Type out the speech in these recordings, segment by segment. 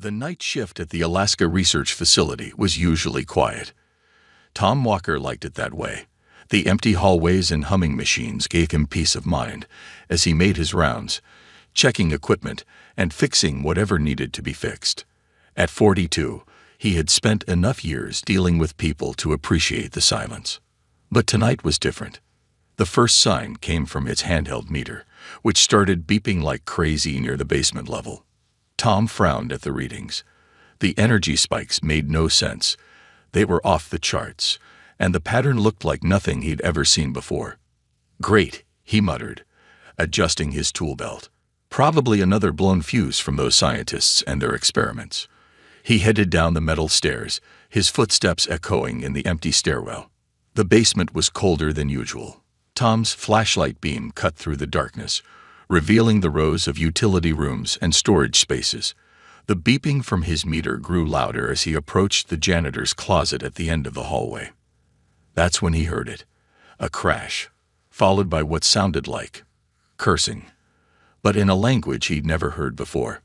The night shift at the Alaska Research Facility was usually quiet. Tom Walker liked it that way. The empty hallways and humming machines gave him peace of mind as he made his rounds, checking equipment and fixing whatever needed to be fixed. At 42, he had spent enough years dealing with people to appreciate the silence. But tonight was different. The first sign came from its handheld meter, which started beeping like crazy near the basement level. Tom frowned at the readings. The energy spikes made no sense. They were off the charts, and the pattern looked like nothing he'd ever seen before. "Great," he muttered, adjusting his tool belt. Probably another blown fuse from those scientists and their experiments. He headed down the metal stairs, his footsteps echoing in the empty stairwell. The basement was colder than usual. Tom's flashlight beam cut through the darkness, revealing the rows of utility rooms and storage spaces. The beeping from his meter grew louder as he approached the janitor's closet at the end of the hallway. That's when he heard it. A crash, followed by what sounded like cursing, but in a language he'd never heard before.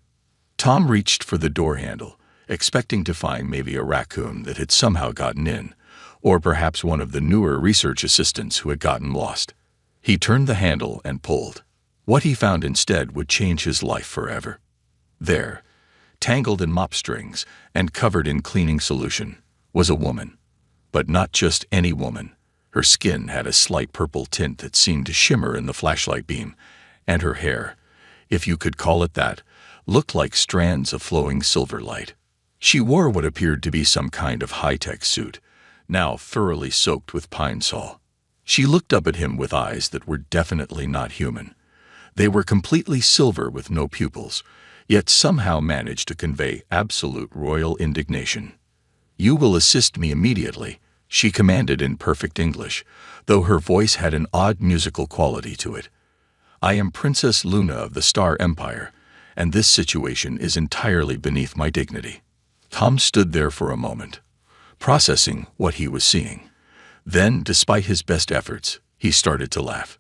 Tom reached for the door handle, expecting to find maybe a raccoon that had somehow gotten in, or perhaps one of the newer research assistants who had gotten lost. He turned the handle and pulled. What he found instead would change his life forever. There, tangled in mop strings and covered in cleaning solution, was a woman. But not just any woman. Her skin had a slight purple tint that seemed to shimmer in the flashlight beam, and her hair, if you could call it that, looked like strands of flowing silver light. She wore what appeared to be some kind of high-tech suit, now thoroughly soaked with pine sol. She looked up at him with eyes that were definitely not human. They were completely silver with no pupils, yet somehow managed to convey absolute royal indignation. "You will assist me immediately," she commanded in perfect English, though her voice had an odd musical quality to it. "I am Princess Luna of the Star Empire, and this situation is entirely beneath my dignity." Tom stood there for a moment, processing what he was seeing. Then, despite his best efforts, he started to laugh.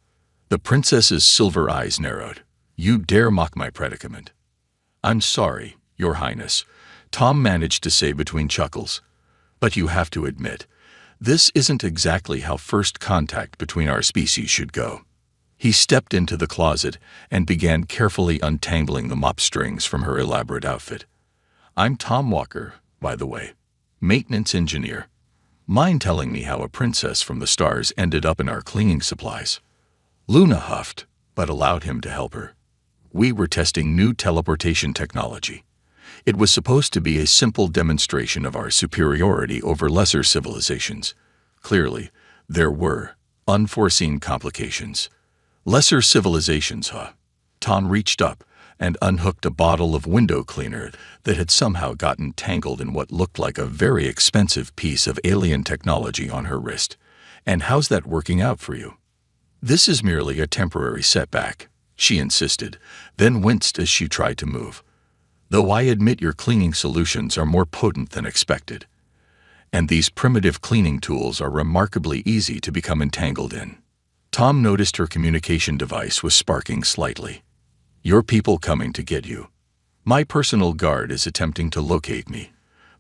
The princess's silver eyes narrowed. "You dare mock my predicament." "I'm sorry, Your Highness," Tom managed to say between chuckles. "But you have to admit, this isn't exactly how first contact between our species should go." He stepped into the closet and began carefully untangling the mop strings from her elaborate outfit. "I'm Tom Walker, by the way, maintenance engineer. Mind telling me how a princess from the stars ended up in our cleaning supplies?" Luna huffed, but allowed him to help her. "We were testing new teleportation technology. It was supposed to be a simple demonstration of our superiority over lesser civilizations. Clearly, there were unforeseen complications. Lesser civilizations, huh?" Tom reached up and unhooked a bottle of window cleaner that had somehow gotten tangled in what looked like a very expensive piece of alien technology on her wrist. "And how's that working out for you?" "This is merely a temporary setback," she insisted, then winced as she tried to move. "Though I admit your cleaning solutions are more potent than expected. And these primitive cleaning tools are remarkably easy to become entangled in." Tom noticed her communication device was sparking slightly. "Your people coming to get you. My personal guard is attempting to locate me."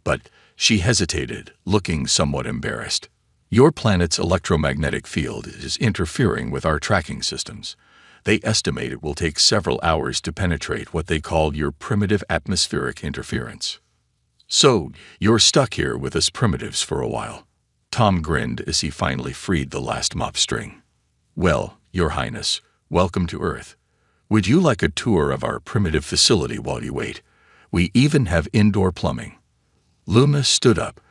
But she hesitated, looking somewhat embarrassed. "Your planet's electromagnetic field is interfering with our tracking systems. They estimate it will take several hours to penetrate what they call your primitive atmospheric interference. So, you're stuck here with us primitives for a while." Tom grinned as he finally freed the last mop string. "Well, Your Highness, welcome to Earth. Would you like a tour of our primitive facility while you wait? We even have indoor plumbing." Luna stood up,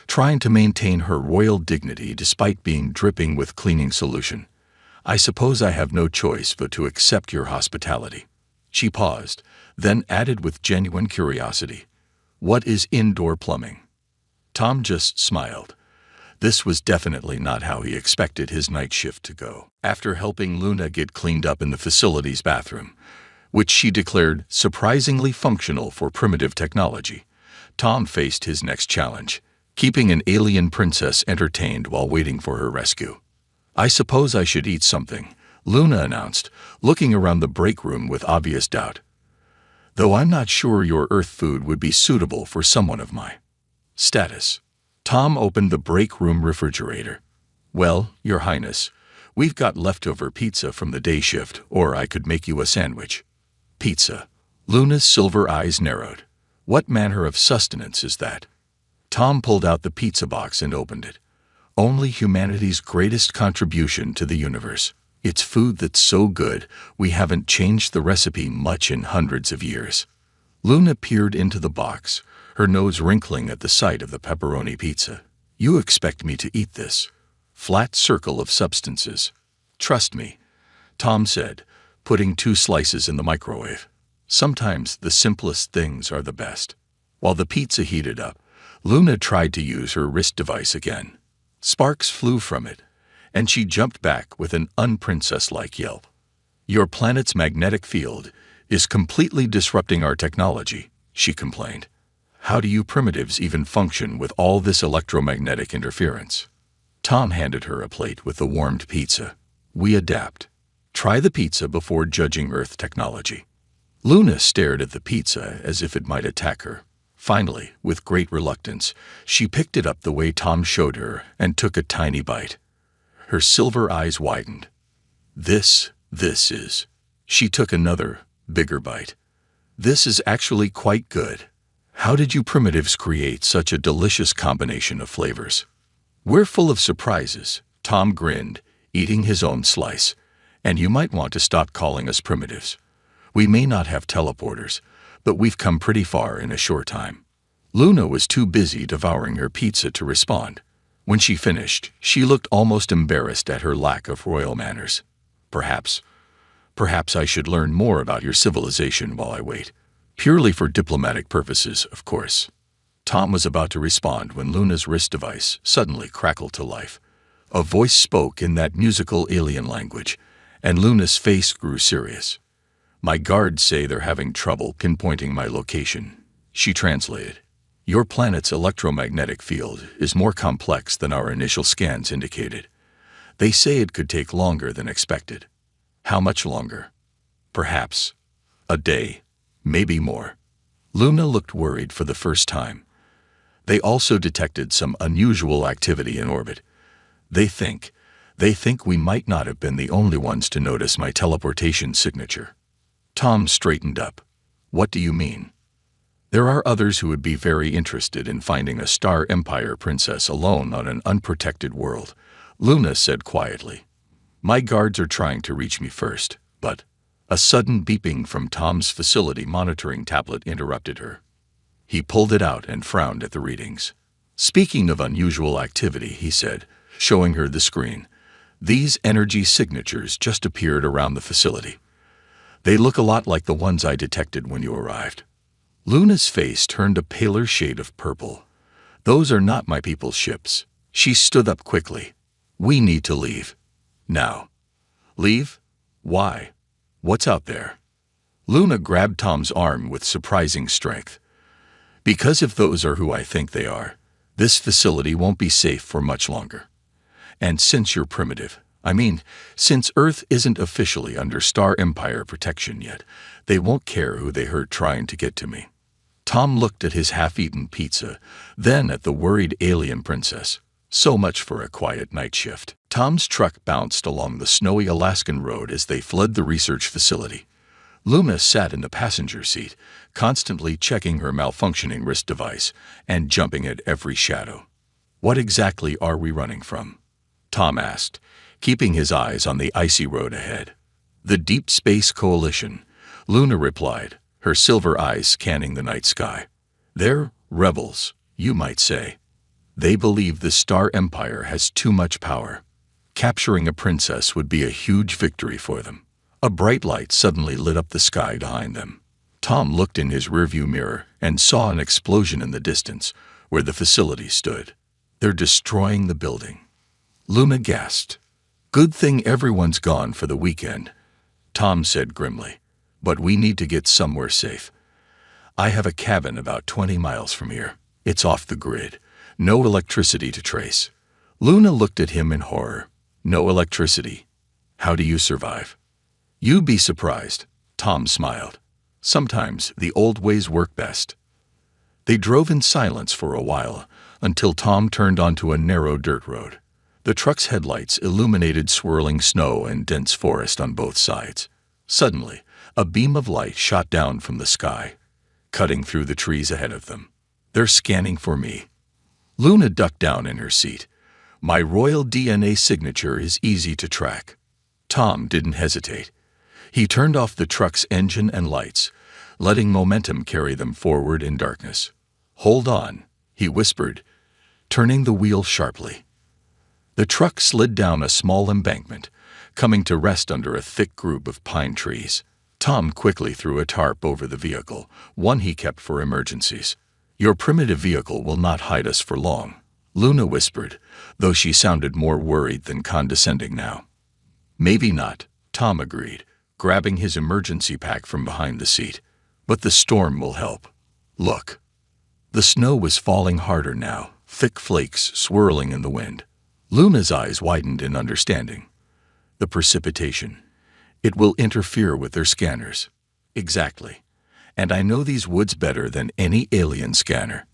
trying to maintain her royal dignity despite being dripping with cleaning solution. "I suppose I have no choice but to accept your hospitality." She paused, then added with genuine curiosity, "What is indoor plumbing?" Tom just smiled. This was definitely not how he expected his night shift to go. After helping Luna get cleaned up in the facility's bathroom, which she declared surprisingly functional for primitive technology, Tom faced his next challenge, keeping an alien princess entertained while waiting for her rescue. "I suppose I should eat something," Luna announced, looking around the break room with obvious doubt. though I'm not sure your Earth food would be suitable for someone of my status. Tom opened the break room refrigerator. Well, Your Highness, we've got leftover pizza from the day shift, or I could make you a sandwich. Pizza. Luna's silver eyes narrowed. What manner of sustenance is that? Tom pulled out the pizza box and opened it. Only humanity's greatest contribution to the universe. It's food that's so good, we haven't changed the recipe much in hundreds of years. Luna peered into the box, her nose wrinkling at the sight of the pepperoni pizza. You expect me to eat this? Flat circle of substances. Trust me, Tom said, putting 2 slices in the microwave. Sometimes the simplest things are the best. While the pizza heated up, Luna tried to use her wrist device again. Sparks flew from it, and she jumped back with an unprincess-like yelp. Your planet's magnetic field is completely disrupting our technology, she complained. How do you primitives even function with all this electromagnetic interference? Tom handed her a plate with the warmed pizza. We adapt. Try the pizza before judging Earth technology. Luna stared at the pizza as if it might attack her. Finally, with great reluctance, she picked it up the way Tom showed her and took a tiny bite. Her silver eyes widened. This is. She took another, bigger bite. This is actually quite good. How did you primitives create such a delicious combination of flavors? We're full of surprises, Tom grinned, eating his own slice. And you might want to stop calling us primitives. We may not have teleporters, but we've come pretty far in a short time. Luna was too busy devouring her pizza to respond. When she finished, she looked almost embarrassed at her lack of royal manners. Perhaps I should learn more about your civilization while I wait. Purely for diplomatic purposes, of course. Tom was about to respond when Luna's wrist device suddenly crackled to life. A voice spoke in that musical alien language, and Luna's face grew serious. My guards say they're having trouble pinpointing my location, she translated. Your planet's electromagnetic field is more complex than our initial scans indicated. They say it could take longer than expected. How much longer? Perhaps a day, maybe more. Luna looked worried for the first time. They also detected some unusual activity in orbit. They think we might not have been the only ones to notice my teleportation signature. Tom straightened up. What do you mean? There are others who would be very interested in finding a Star Empire princess alone on an unprotected world, Luna said quietly. My guards are trying to reach me first, but a sudden beeping from Tom's facility monitoring tablet interrupted her. He pulled it out and frowned at the readings. Speaking of unusual activity, he said, showing her the screen, these energy signatures just appeared around the facility. They look a lot like the ones I detected when you arrived. Luna's face turned a paler shade of purple. Those are not my people's ships. She stood up quickly. We need to leave. Now. Leave? Why? What's out there? Luna grabbed Tom's arm with surprising strength. Because if those are who I think they are, this facility won't be safe for much longer. And since you're primitive, since Earth isn't officially under Star Empire protection yet, they won't care who they hurt trying to get to me. Tom looked at his half-eaten pizza, then at the worried alien princess. So much for a quiet night shift. Tom's truck bounced along the snowy Alaskan road as they fled the research facility. Luna sat in the passenger seat, constantly checking her malfunctioning wrist device and jumping at every shadow. What exactly are we running from? Tom asked, keeping his eyes on the icy road ahead. The Deep Space Coalition, Luna replied, her silver eyes scanning the night sky. They're rebels, you might say. They believe the Star Empire has too much power. Capturing a princess would be a huge victory for them. A bright light suddenly lit up the sky behind them. Tom looked in his rearview mirror and saw an explosion in the distance where the facility stood. They're destroying the building. Luna gasped. Good thing everyone's gone for the weekend, Tom said grimly. But we need to get somewhere safe. I have a cabin about 20 miles from here. It's off the grid. No electricity to trace. Luna looked at him in horror. No electricity. How do you survive? You'd be surprised, Tom smiled. Sometimes the old ways work best. They drove in silence for a while, until Tom turned onto a narrow dirt road. The truck's headlights illuminated swirling snow and dense forest on both sides. Suddenly, a beam of light shot down from the sky, cutting through the trees ahead of them. "They're scanning for me." Luna ducked down in her seat. "My royal DNA signature is easy to track." Tom didn't hesitate. He turned off the truck's engine and lights, letting momentum carry them forward in darkness. "Hold on," he whispered, turning the wheel sharply. The truck slid down a small embankment, coming to rest under a thick group of pine trees. Tom quickly threw a tarp over the vehicle, one he kept for emergencies. "Your primitive vehicle will not hide us for long," Luna whispered, though she sounded more worried than condescending now. "Maybe not," Tom agreed, grabbing his emergency pack from behind the seat. "But the storm will help. Look." The snow was falling harder now, thick flakes swirling in the wind. Luna's eyes widened in understanding. "The precipitation. It will interfere with their scanners." "Exactly. And I know these woods better than any alien scanner."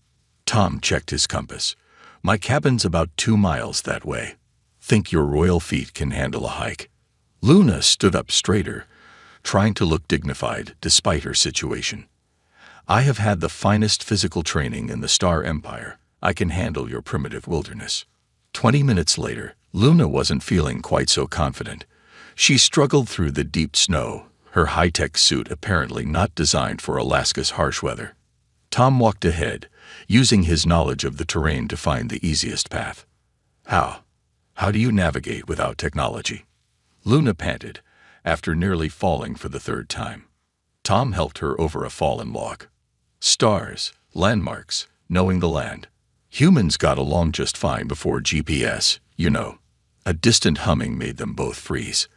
Tom checked his compass. "My cabin's about 2 miles that way. Think your royal feet can handle a hike?" Luna stood up straighter, trying to look dignified despite her situation. "I have had the finest physical training in the Star Empire. I can handle your primitive wilderness." 20 minutes later, Luna wasn't feeling quite so confident. She struggled through the deep snow, her high-tech suit apparently not designed for Alaska's harsh weather. Tom walked ahead, using his knowledge of the terrain to find the easiest path. How do you navigate without technology?" Luna panted, after nearly falling for the 3rd time. Tom helped her over a fallen log. "Stars, landmarks, knowing the land. Humans got along just fine before GPS, you know." A distant humming made them both freeze.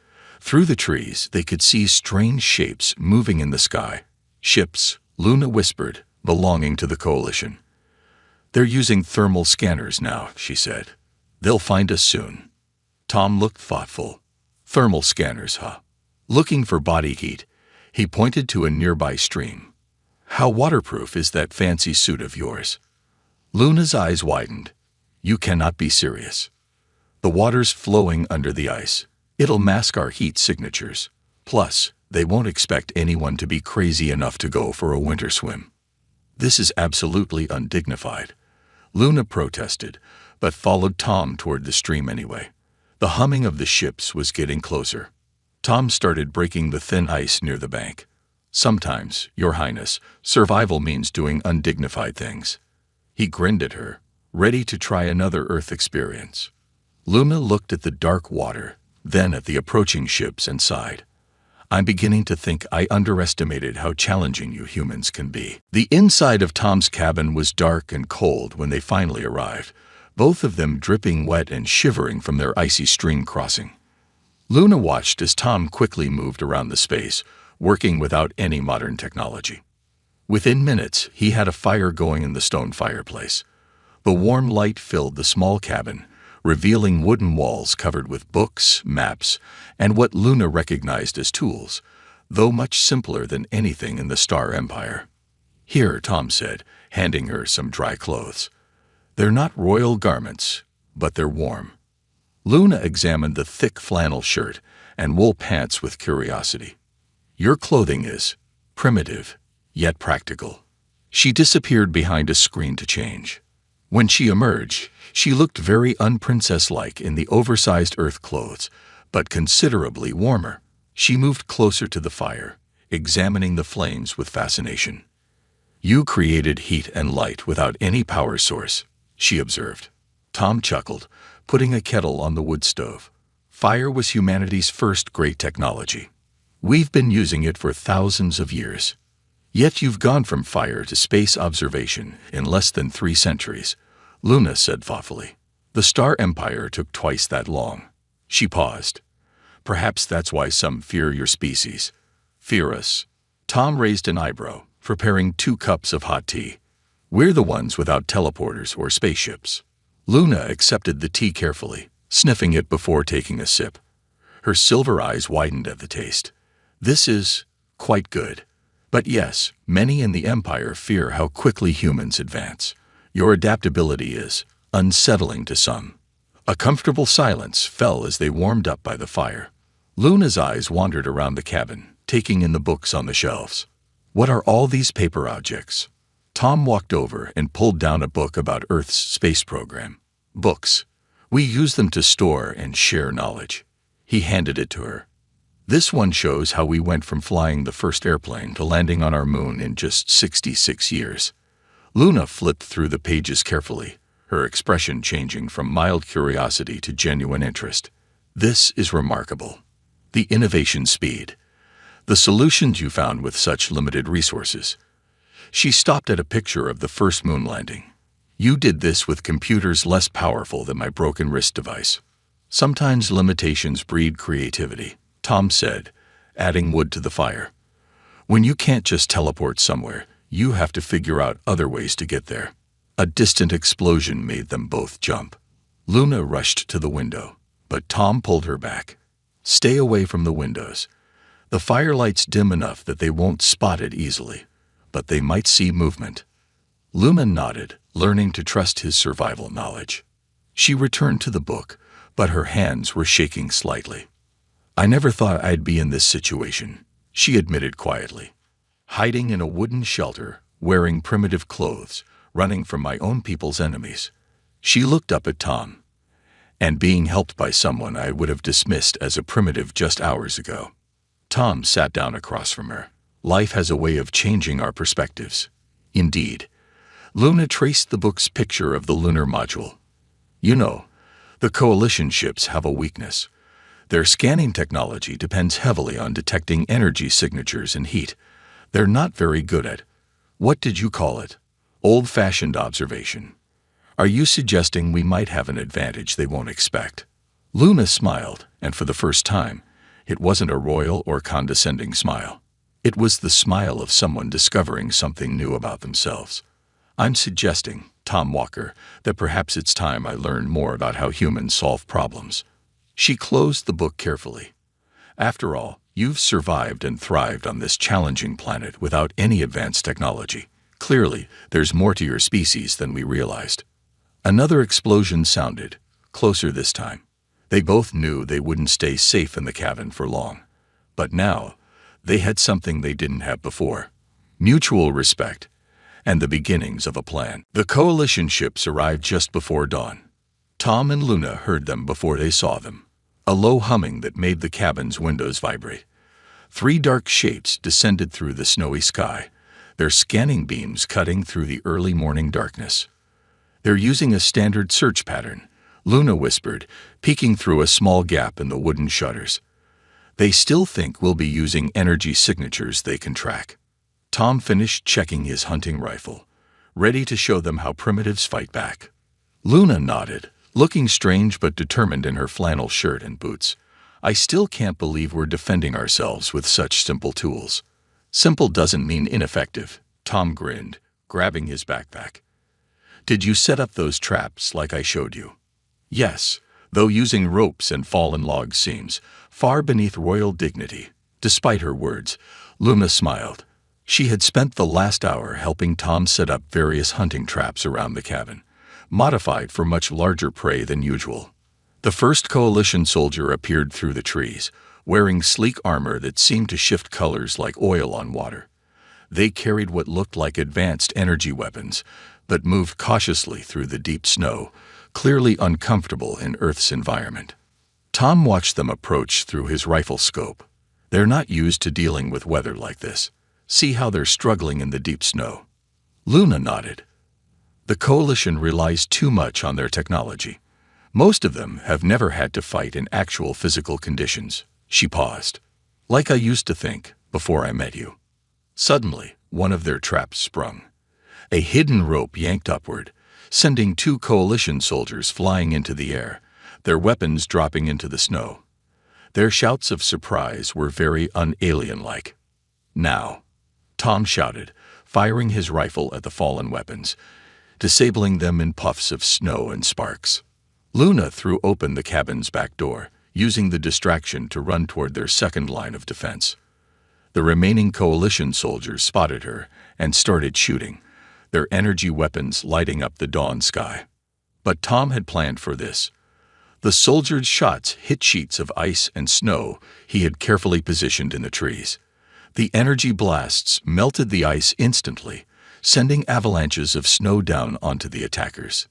Through the trees, they could see strange shapes moving in the sky. "Ships," Luna whispered, "belonging to the coalition." "They're using thermal scanners now," she said. "They'll find us soon." Tom looked thoughtful. "Thermal scanners, huh?" Looking for body heat, he pointed to a nearby stream. "How waterproof is that fancy suit of yours?" Luna's eyes widened. "You cannot be serious. The water's flowing under the ice. It'll mask our heat signatures. Plus, they won't expect anyone to be crazy enough to go for a winter swim." "This is absolutely undignified," Luna protested, but followed Tom toward the stream anyway. The humming of the ships was getting closer. Tom started breaking the thin ice near the bank. "Sometimes, Your Highness, survival means doing undignified things." He grinned at her, ready to try another Earth experience. Luna looked at the dark water, then at the approaching ships and sighed. "I'm beginning to think I underestimated how challenging you humans can be." The inside of Tom's cabin was dark and cold when they finally arrived, both of them dripping wet and shivering from their icy stream crossing. Luna watched as Tom quickly moved around the space, working without any modern technology. Within minutes, he had a fire going in the stone fireplace. The warm light filled the small cabin, revealing wooden walls covered with books, maps, and what Luna recognized as tools, though much simpler than anything in the Star Empire. "Here," Tom said, handing her some dry clothes. "They're not royal garments, but they're warm." Luna examined the thick flannel shirt and wool pants with curiosity. "Your clothing is primitive, yet practical." She disappeared behind a screen to change. When she emerged, she looked very unprincess-like in the oversized Earth clothes, but considerably warmer. She moved closer to the fire, examining the flames with fascination. "You created heat and light without any power source," she observed. Tom chuckled, putting a kettle on the wood stove. "Fire was humanity's first great technology. We've been using it for thousands of years. Yet you've gone from fire to space observation in less than 3 centuries, Luna said thoughtfully. The Star Empire took twice that long. She paused. Perhaps that's why some fear your species. Fear us. Tom raised an eyebrow, preparing 2 cups of hot tea. We're the ones without teleporters or spaceships. Luna accepted the tea carefully, sniffing it before taking a sip. Her silver eyes widened at the taste. This is quite good. But yes, many in the Empire fear how quickly humans advance. Your adaptability is unsettling to some. A comfortable silence fell as they warmed up by the fire. Luna's eyes wandered around the cabin, taking in the books on the shelves. What are all these paper objects? Tom walked over and pulled down a book about Earth's space program. Books. We use them to store and share knowledge. He handed it to her. This one shows how we went from flying the first airplane to landing on our moon in just 66 years. Luna flipped through the pages carefully, her expression changing from mild curiosity to genuine interest. This is remarkable. The innovation speed. The solutions you found with such limited resources. She stopped at a picture of the first moon landing. You did this with computers less powerful than my broken wrist device. Sometimes limitations breed creativity, Tom said, adding wood to the fire. When you can't just teleport somewhere, you have to figure out other ways to get there. A distant explosion made them both jump. Luna rushed to the window, but Tom pulled her back. Stay away from the windows. The firelight's dim enough that they won't spot it easily, but they might see movement. Luna nodded, learning to trust his survival knowledge. She returned to the book, but her hands were shaking slightly. I never thought I'd be in this situation, she admitted quietly. Hiding in a wooden shelter, wearing primitive clothes, running from my own people's enemies. She looked up at Tom. And being helped by someone I would have dismissed as a primitive just hours ago. Tom sat down across from her. Life has a way of changing our perspectives. Indeed. Luna traced the book's picture of the lunar module. You know, the coalition ships have a weakness. Their scanning technology depends heavily on detecting energy signatures and heat. They're not very good at, what did you call it? Old-fashioned observation. Are you suggesting we might have an advantage they won't expect? Luna smiled, and for the first time, it wasn't a royal or condescending smile. It was the smile of someone discovering something new about themselves. I'm suggesting, Tom Walker, that perhaps it's time I learn more about how humans solve problems. She closed the book carefully. After all, you've survived and thrived on this challenging planet without any advanced technology. Clearly, there's more to your species than we realized. Another explosion sounded, closer this time. They both knew they wouldn't stay safe in the cabin for long. But now, they had something they didn't have before. Mutual respect, and the beginnings of a plan. The coalition ships arrived just before dawn. Tom and Luna heard them before they saw them. A low humming that made the cabin's windows vibrate. 3 dark shapes descended through the snowy sky, their scanning beams cutting through the early morning darkness. They're using a standard search pattern, Luna whispered, peeking through a small gap in the wooden shutters. They still think we'll be using energy signatures they can track. Tom finished checking his hunting rifle, ready to show them how primitives fight back. Luna nodded, looking strange but determined in her flannel shirt and boots. I still can't believe we're defending ourselves with such simple tools. Simple doesn't mean ineffective, Tom grinned, grabbing his backpack. Did you set up those traps like I showed you? Yes, though using ropes and fallen logs seems far beneath royal dignity. Despite her words, Luna smiled. She had spent the last hour helping Tom set up various hunting traps around the cabin, modified for much larger prey than usual. The first coalition soldier appeared through the trees, wearing sleek armor that seemed to shift colors like oil on water. They carried what looked like advanced energy weapons, but moved cautiously through the deep snow, clearly uncomfortable in Earth's environment. Tom watched them approach through his rifle scope. They're not used to dealing with weather like this. See how they're struggling in the deep snow. Luna nodded. The coalition relies too much on their technology. Most of them have never had to fight in actual physical conditions. She paused. Like I used to think, before I met you. Suddenly, one of their traps sprung. A hidden rope yanked upward, sending 2 coalition soldiers flying into the air, their weapons dropping into the snow. Their shouts of surprise were very un-alien-like. Now, Tom shouted, firing his rifle at the fallen weapons, disabling them in puffs of snow and sparks. Luna threw open the cabin's back door, using the distraction to run toward their second line of defense. The remaining coalition soldiers spotted her and started shooting, their energy weapons lighting up the dawn sky. But Tom had planned for this. The soldiers' shots hit sheets of ice and snow he had carefully positioned in the trees. The energy blasts melted the ice instantly, sending avalanches of snow down onto the attackers.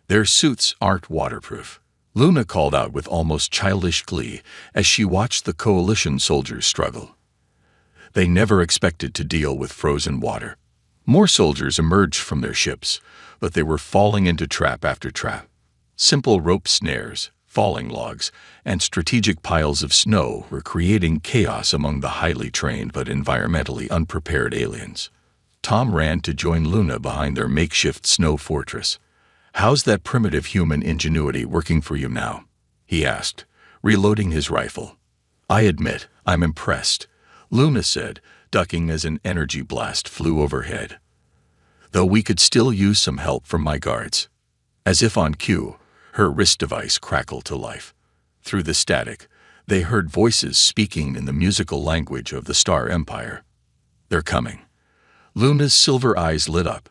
Their suits aren't waterproof, Luna called out with almost childish glee as she watched the coalition soldiers struggle. They never expected to deal with frozen water. More soldiers emerged from their ships, but they were falling into trap after trap. Simple rope snares, falling logs, and strategic piles of snow were creating chaos among the highly trained but environmentally unprepared aliens. Tom ran to join Luna behind their makeshift snow fortress. "How's that primitive human ingenuity working for you now?" he asked, reloading his rifle. "I admit, I'm impressed," Luna said, ducking as an energy blast flew overhead. "Though we could still use some help from my guards." As if on cue, her wrist device crackled to life. Through the static, they heard voices speaking in the musical language of the Star Empire. "They're coming." Luna's silver eyes lit up.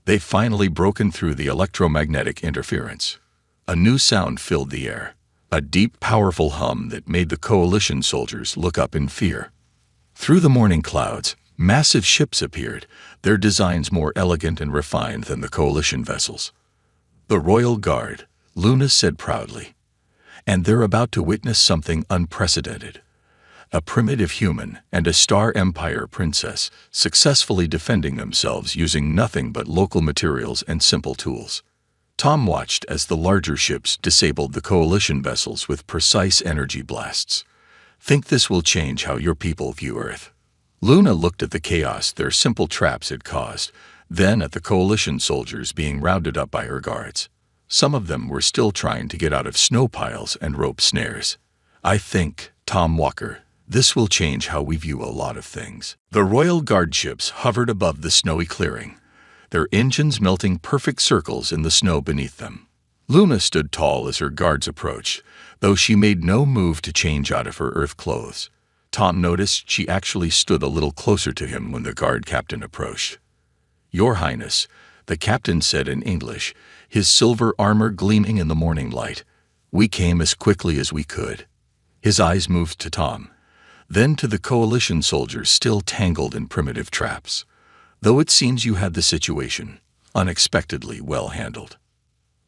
They'd finally broken through the electromagnetic interference. A new sound filled the air, a deep, powerful hum that made the coalition soldiers look up in fear. Through the morning clouds, massive ships appeared, their designs more elegant and refined than the coalition vessels. "The Royal Guard," Luna said proudly. "And they're about to witness something unprecedented. A primitive human and a Star Empire princess successfully defending themselves using nothing but local materials and simple tools." Tom watched as the larger ships disabled the coalition vessels with precise energy blasts. "Think this will change how your people view Earth?" Luna looked at the chaos their simple traps had caused, then at the coalition soldiers being rounded up by her guards. Some of them were still trying to get out of snow piles and rope snares. "I think, Tom Walker, this will change how we view a lot of things." The Royal Guard ships hovered above the snowy clearing, their engines melting perfect circles in the snow beneath them. Luna stood tall as her guards approached, though she made no move to change out of her Earth clothes. Tom noticed she actually stood a little closer to him when the guard captain approached. "Your Highness," the captain said in English, his silver armor gleaming in the morning light, "we came as quickly as we could." His eyes moved to Tom, then to the coalition soldiers still tangled in primitive traps. "Though it seems you had the situation unexpectedly well handled."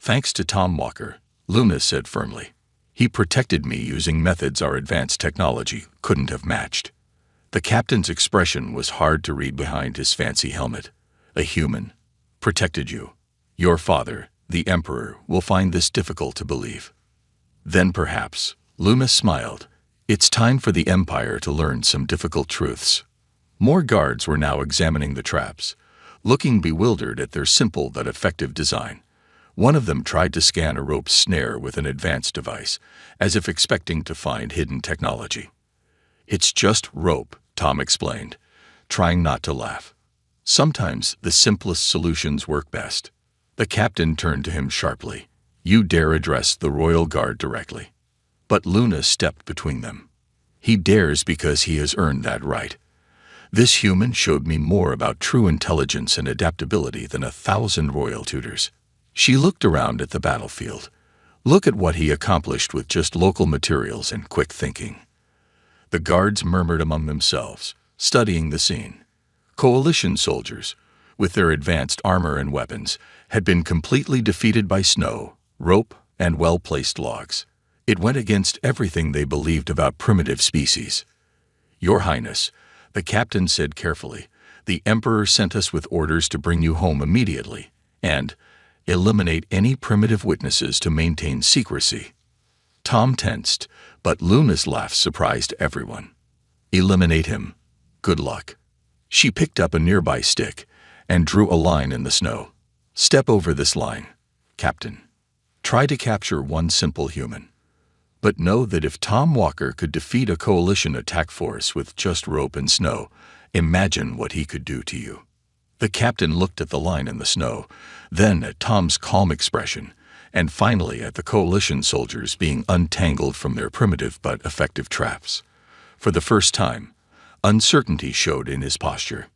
"Thanks to Tom Walker," Luna said firmly. "He protected me using methods our advanced technology couldn't have matched." The captain's expression was hard to read behind his fancy helmet. "A human protected you. Your father, the Emperor, will find this difficult to believe." "Then perhaps," Luna smiled, "it's time for the Empire to learn some difficult truths." More guards were now examining the traps, looking bewildered at their simple but effective design. One of them tried to scan a rope snare with an advanced device, as if expecting to find hidden technology. "It's just rope," Tom explained, trying not to laugh. "Sometimes the simplest solutions work best." The captain turned to him sharply. "You dare address the Royal Guard directly." But Luna stepped between them. "He dares because he has earned that right. This human showed me more about true intelligence and adaptability than 1,000 royal tutors." She looked around at the battlefield. "Look at what he accomplished with just local materials and quick thinking." The guards murmured among themselves, studying the scene. Coalition soldiers, with their advanced armor and weapons, had been completely defeated by snow, rope, and well-placed logs. It went against everything they believed about primitive species. "Your Highness," the captain said carefully, "the Emperor sent us with orders to bring you home immediately, and eliminate any primitive witnesses to maintain secrecy." Tom tensed, but Luna's laugh surprised everyone. "Eliminate him. Good luck." She picked up a nearby stick and drew a line in the snow. "Step over this line, Captain. Try to capture one simple human. But know that if Tom Walker could defeat a coalition attack force with just rope and snow, imagine what he could do to you." The captain looked at the line in the snow, then at Tom's calm expression, and finally at the coalition soldiers being untangled from their primitive but effective traps. For the first time, Uncertainty showed in his posture.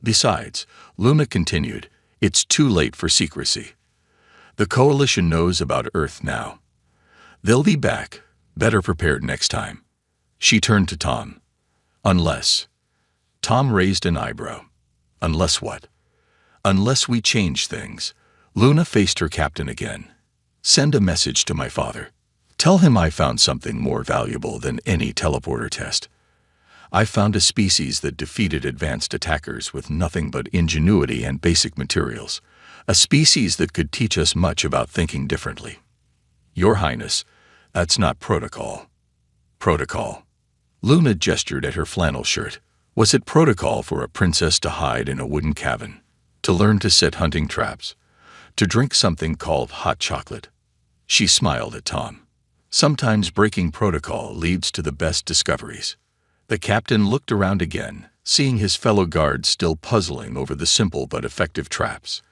Besides, Luna continued, it's too late for secrecy. The Coalition knows about Earth now. They'll be back, better prepared next time. She turned to Tom. Unless. Tom raised an eyebrow. Unless what? Unless we change things. Luna faced her captain again. Send a message to my father. Tell him I found something more valuable than any teleporter test. I found a species that defeated advanced attackers with nothing but ingenuity and basic materials. A species that could teach us much about thinking differently. Your Highness, that's not protocol. Protocol. Luna gestured at her flannel shirt. Was it protocol for a princess to hide in a wooden cabin? To learn to set hunting traps? To drink something called hot chocolate? She smiled at Tom. Sometimes breaking protocol leads to the best discoveries. The captain looked around again, seeing his fellow guards still puzzling over the simple but effective traps.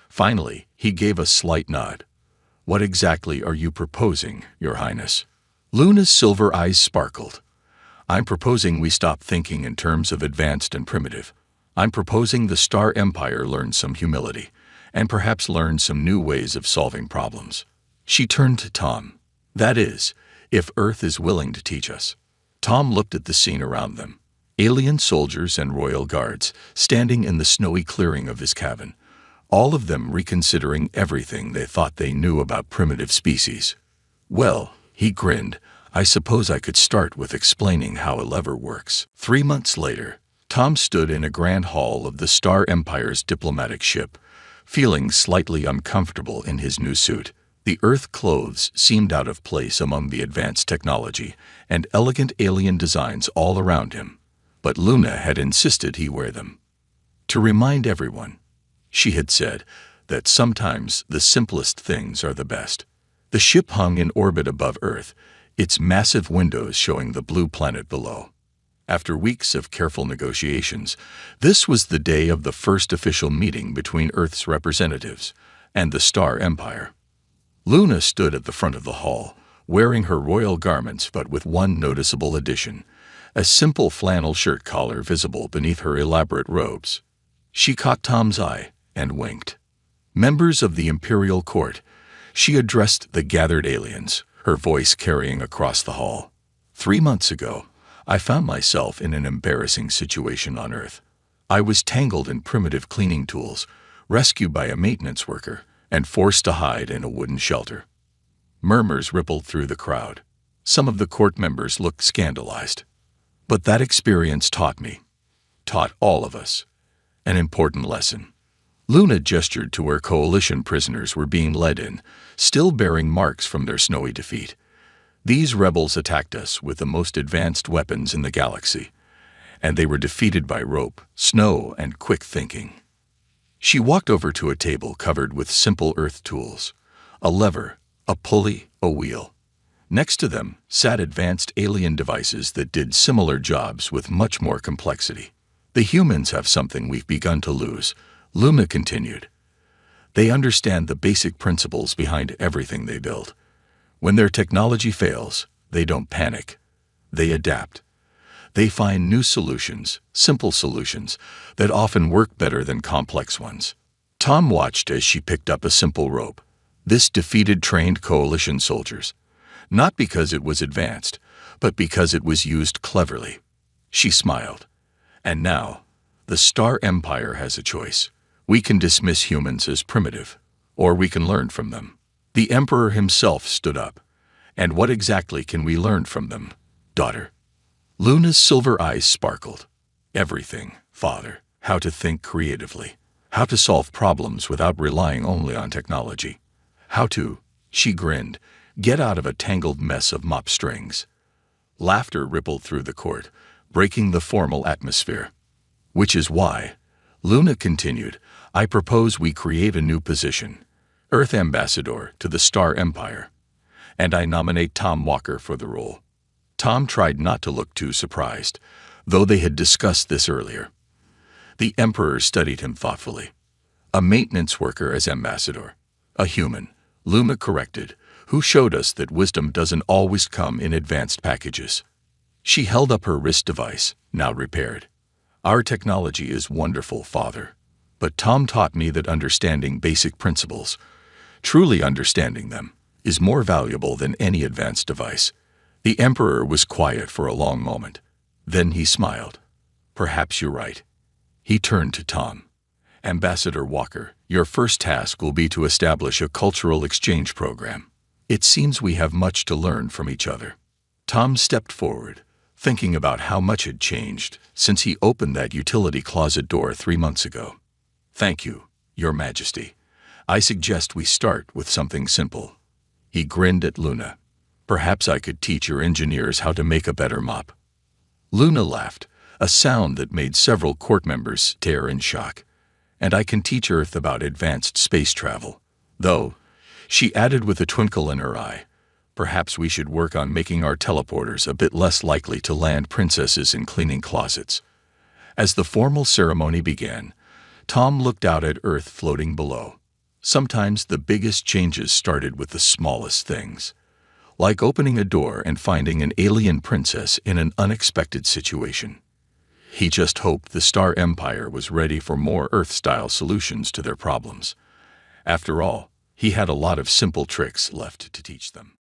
Finally, he gave a slight nod. What exactly are you proposing, Your Highness? Luna's silver eyes sparkled. I'm proposing we stop thinking in terms of advanced and primitive. I'm proposing the Star Empire learn some humility, and perhaps learn some new ways of solving problems. She turned to Tom. That is, if Earth is willing to teach us. Tom looked at the scene around them. Alien soldiers and royal guards standing in the snowy clearing of his cabin, all of them reconsidering everything they thought they knew about primitive species. Well, he grinned, I suppose I could start with explaining how a lever works. 3 months later, Tom stood in a grand hall of the Star Empire's diplomatic ship, feeling slightly uncomfortable in his new suit. The Earth clothes seemed out of place among the advanced technology and elegant alien designs all around him, but Luna had insisted he wear them. To remind everyone, she had said, that sometimes the simplest things are the best. The ship hung in orbit above Earth, its massive windows showing the blue planet below. After weeks of careful negotiations, this was the day of the first official meeting between Earth's representatives and the Star Empire. Luna stood at the front of the hall, wearing her royal garments but with one noticeable addition, a simple flannel shirt collar visible beneath her elaborate robes. She caught Tom's eye and winked. Members of the Imperial Court, she addressed the gathered aliens, her voice carrying across the hall. 3 months ago, I found myself in an embarrassing situation on Earth. I was tangled in primitive cleaning tools, rescued by a maintenance worker, and forced to hide in a wooden shelter. Murmurs rippled through the crowd. Some of the court members looked scandalized. But that experience taught all of us, an important lesson. Luna gestured to where Coalition prisoners were being led in, still bearing marks from their snowy defeat. These rebels attacked us with the most advanced weapons in the galaxy, and they were defeated by rope, snow, and quick thinking. She walked over to a table covered with simple Earth tools, a lever, a pulley, a wheel. Next to them sat advanced alien devices that did similar jobs with much more complexity. The humans have something we've begun to lose, Luna continued. They understand the basic principles behind everything they build. When their technology fails, they don't panic. They adapt. They find new solutions, simple solutions, that often work better than complex ones. Tom watched as she picked up a simple rope. This defeated trained Coalition soldiers. Not because it was advanced, but because it was used cleverly. She smiled. And now, the Star Empire has a choice. We can dismiss humans as primitive, or we can learn from them. The Emperor himself stood up. And what exactly can we learn from them, daughter? Luna's silver eyes sparkled. Everything, father. How to think creatively. How to solve problems without relying only on technology. How to, she grinned, get out of a tangled mess of mop strings. Laughter rippled through the court, breaking the formal atmosphere. Which is why, Luna continued, I propose we create a new position, Earth Ambassador to the Star Empire. And I nominate Tom Walker for the role. Tom tried not to look too surprised, though they had discussed this earlier. The Emperor studied him thoughtfully. A maintenance worker as ambassador. A human, Luna corrected, who showed us that wisdom doesn't always come in advanced packages. She held up her wrist device, now repaired. Our technology is wonderful, Father. But Tom taught me that understanding basic principles, truly understanding them, is more valuable than any advanced device. The Emperor was quiet for a long moment. Then he smiled. Perhaps you're right. He turned to Tom. Ambassador Walker, your first task will be to establish a cultural exchange program. It seems we have much to learn from each other. Tom stepped forward, thinking about how much had changed since he opened that utility closet door 3 months ago. Thank you, Your Majesty. I suggest we start with something simple. He grinned at Luna. Perhaps I could teach your engineers how to make a better mop. Luna laughed, a sound that made several court members stare in shock. And I can teach Earth about advanced space travel. Though, she added with a twinkle in her eye, perhaps we should work on making our teleporters a bit less likely to land princesses in cleaning closets. As the formal ceremony began, Tom looked out at Earth floating below. Sometimes the biggest changes started with the smallest things, like opening a door and finding an alien princess in an unexpected situation. He just hoped the Star Empire was ready for more Earth-style solutions to their problems. After all, he had a lot of simple tricks left to teach them.